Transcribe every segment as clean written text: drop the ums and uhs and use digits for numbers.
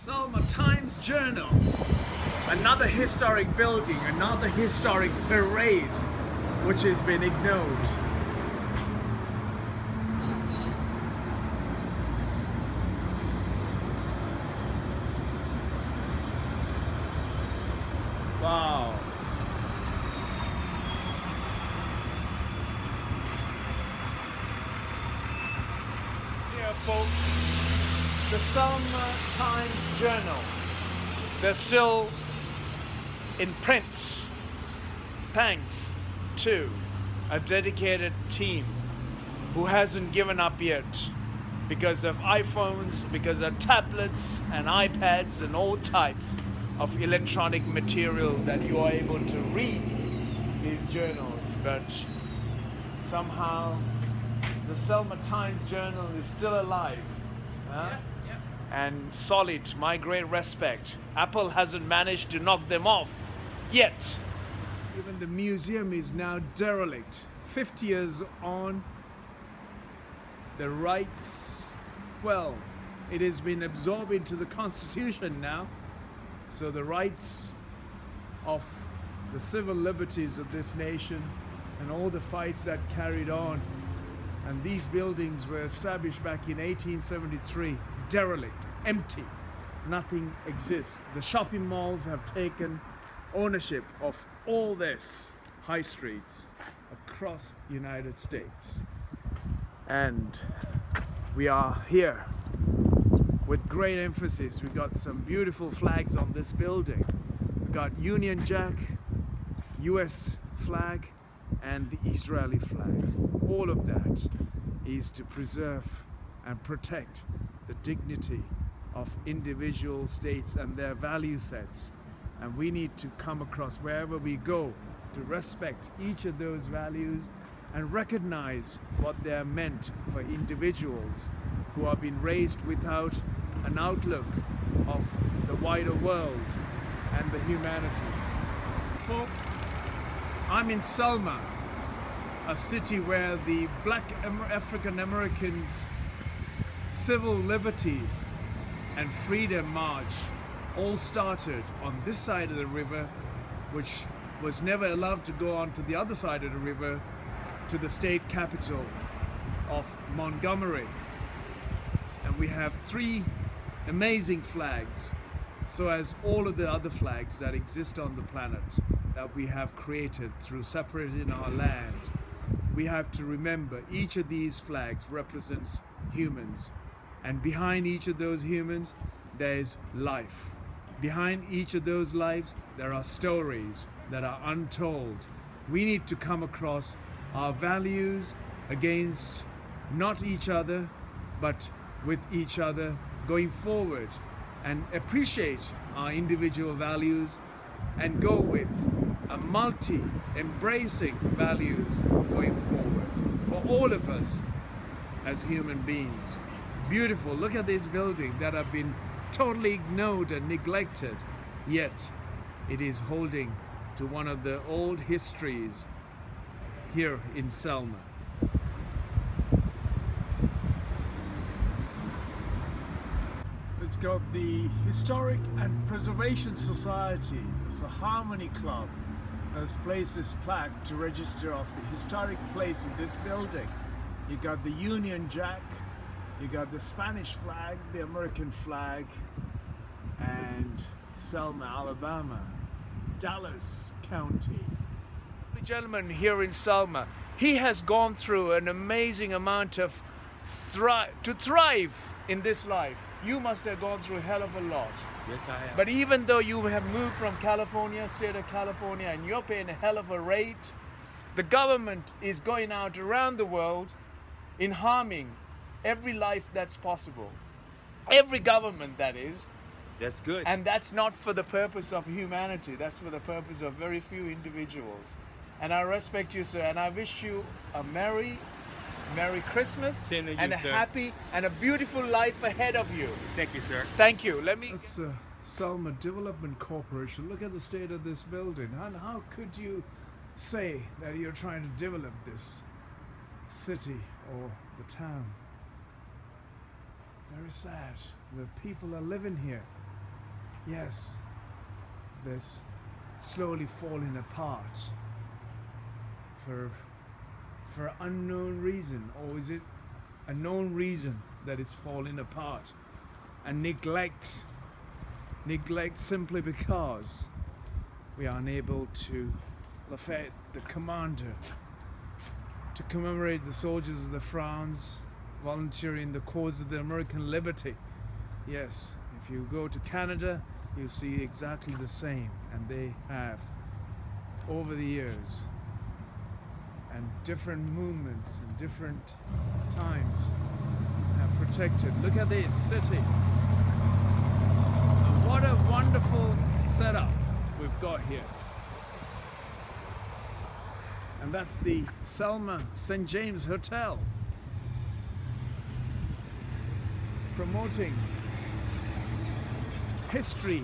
Selma Times Journal. Another historic building, another historic parade which has been ignored. Wow. Here, folks, the Selma Times Journal. They're still in print, thanks to a dedicated team who hasn't given up yet because of iPhones, because of tablets and iPads and all types of electronic material that you are able to read these journals. But somehow the Selma Times Journal is still alive. Huh? And solid. My great respect. Apple hasn't managed to knock them off yet. Even the museum is now derelict. 50 years on, the rights, well, it has been absorbed into the Constitution now. So the rights of the civil liberties of this nation and all the fights that carried on, and these buildings were established back in 1873, derelict, empty, nothing exists. The shopping malls have taken ownership of all this high streets across the United States. And we are here with great emphasis. We got some beautiful flags on this building. We got Union Jack, US flag, and the Israeli flag. All of that is to preserve and protect the dignity of individual states and their value sets. And we need to come across wherever we go to respect each of those values and recognize what they're meant for individuals who have been raised without an outlook of the wider world and the humanity. I'm in Selma, a city where the Black African Americans' civil liberty and freedom march all started on this side of the river, which was never allowed to go on to the other side of the river, to the state capital of Montgomery. And we have 3 amazing flags, so as all of the other flags that exist on the planet that we have created through separating our land. We have to remember each of these flags represents humans, and behind each of those humans there is life. Behind each of those lives there are stories that are untold. We need to come across our values against not each other but with each other going forward, and appreciate our individual values and go with a embracing values going forward for all of us as human beings. Beautiful. Look at this building that have been totally ignored and neglected, yet it is holding to one of the old histories here in Selma. It's got the Historic and Preservation Society, it's a Harmony Club, has placed this plaque to register of the historic place in this building. You got the Union Jack, you got the Spanish flag, the American flag, and Selma, Alabama, Dallas County. The gentleman here in Selma, he has gone through an amazing amount of to thrive in this life. You must have gone through a hell of a lot. Yes, I have. But even though you have moved from California, state of California, and you're paying a hell of a rate, the government is going out around the world in harming every life that's possible. Every government, that is. That's good. And that's not for the purpose of humanity. That's for the purpose of very few individuals. And I respect you, sir, and I wish you a Merry Christmas and a happy and a beautiful life ahead of you. Thank you, sir. Thank you. That's Selma Development Corporation. Look at the state of this building. How could you say that you're trying to develop this city or the town? Very sad. The people are living here Yes, this slowly falling apart for unknown reason, or is it a known reason that it's falling apart? And neglect simply because we are unable to Lafayette, the commander, to commemorate the soldiers of the France volunteering the cause of the American liberty. Yes, if you go to Canada, you'll see exactly the same, and they have over the years, and different movements and different times have protected. Look at this city. And what a wonderful setup we've got here. And that's the Selma St. James Hotel, promoting history.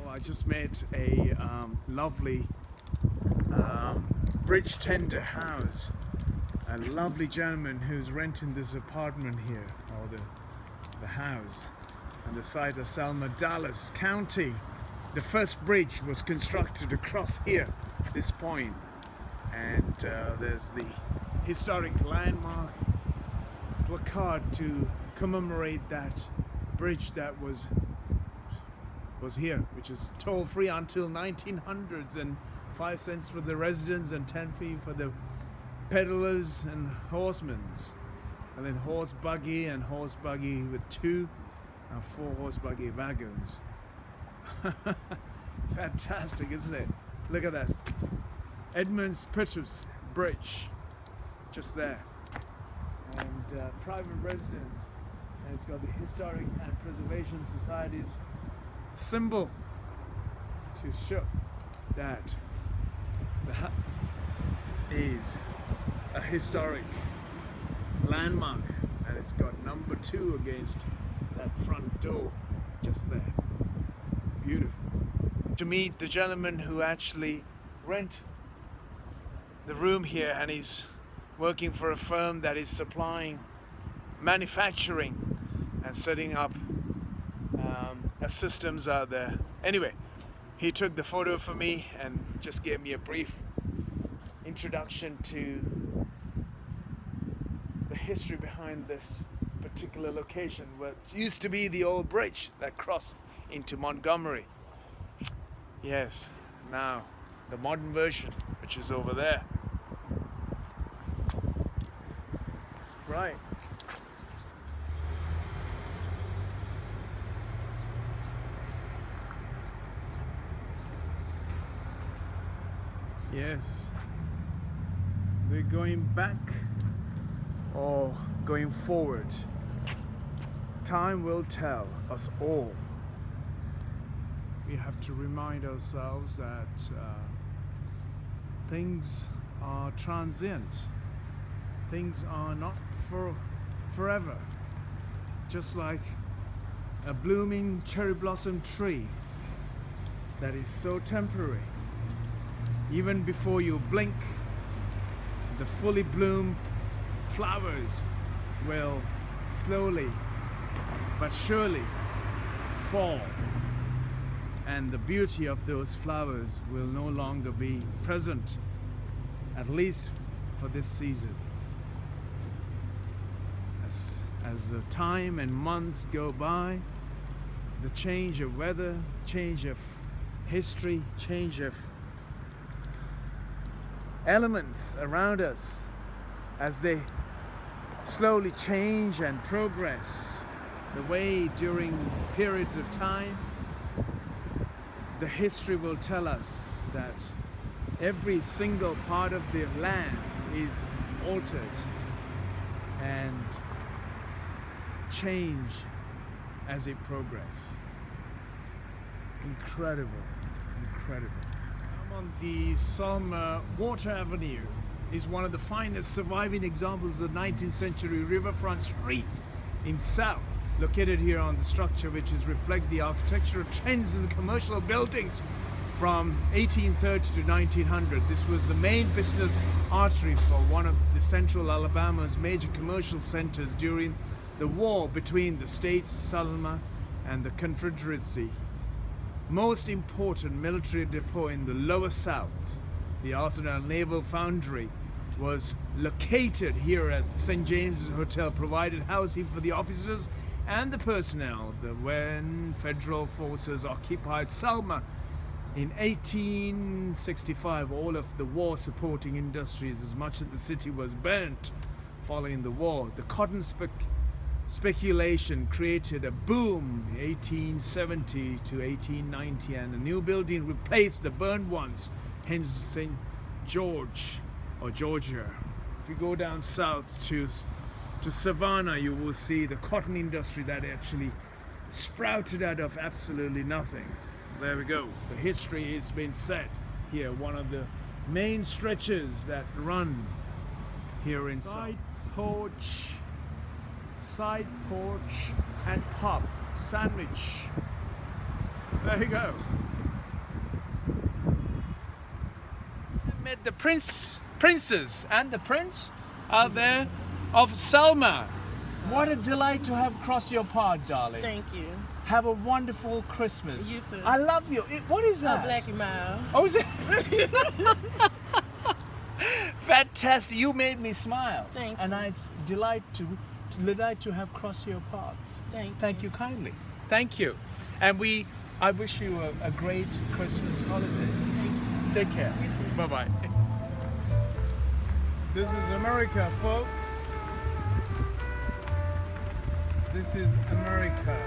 Well, I just met a lovely bridge tender house, a lovely gentleman who's renting this apartment here, or the house, on the site of Selma, Dallas County. The first bridge was constructed across here, this point, and there's the historic landmark placard to commemorate that bridge that was here, which is toll-free until 1900s, and 5 cents for the residents and 10 feet for the peddlers and horsemen, and then horse buggy with 2 and 4 horse buggy wagons. Fantastic, isn't it? Look at that. Edmund Pettus Bridge, just there, and private residence, and it's got the Historic and Preservation Society's symbol to show that the house is a historic landmark, and it's got number 2 against that front door just there. Beautiful. To meet the gentleman who actually rent the room here, and he's working for a firm that is supplying manufacturing and setting up systems out there. Anyway, he took the photo for me and just gave me a brief introduction to the history behind this particular location, what used to be the old bridge that crossed into Montgomery. Yes, now the modern version, which is over there. Right. Yes, we're going back or going forward. Time will tell us all. We have to remind ourselves that things are transient. Things are not forever. Just like a blooming cherry blossom tree that is so temporary. Even before you blink, the fully bloomed flowers will slowly but surely fall, and the beauty of those flowers will no longer be present, at least for this season. As the time and months go by, the change of weather, change of history, change of elements around us, as they slowly change and progress the way during periods of time, the history will tell us that every single part of the land is altered and change as it progresses. Incredible, incredible. I'm on the Selma Water Avenue. Is one of the finest surviving examples of the 19th century riverfront streets in South, located here on the structure, which is reflect the architectural trends in the commercial buildings from 1830 to 1900. This was the main business artery for one of the central Alabama's major commercial centers during the war between the states of Selma and the Confederacy. Most important military depot in the lower south, the Arsenal Naval Foundry, was located here at St. James's Hotel, provided housing for the officers and the personnel when federal forces occupied Selma. In 1865, all of the war supporting industries, as much as the city was burnt following the war. The cotton speculation created a boom 1870 to 1890, and a new building replaced the burned ones, hence St. George or Georgia. If you go down south to Savannah, you will see the cotton industry that actually sprouted out of absolutely nothing. There we go. The history has been set here. One of the main stretches that run here in side porch and pub sandwich. There you go. I met the princess and the prince out there of Selma. What a delight to have crossed your path, darling. Thank you. Have a wonderful Christmas. You too. I love you. What is that? A Blackie Mile. Oh, is it? Fantastic. You made me smile. Thank and you. it's delight to have crossed your paths. Thank you kindly. Thank you. And I wish you a great Christmas holidays. Thank you. Take care. Bye bye. This is America, folks. This is America.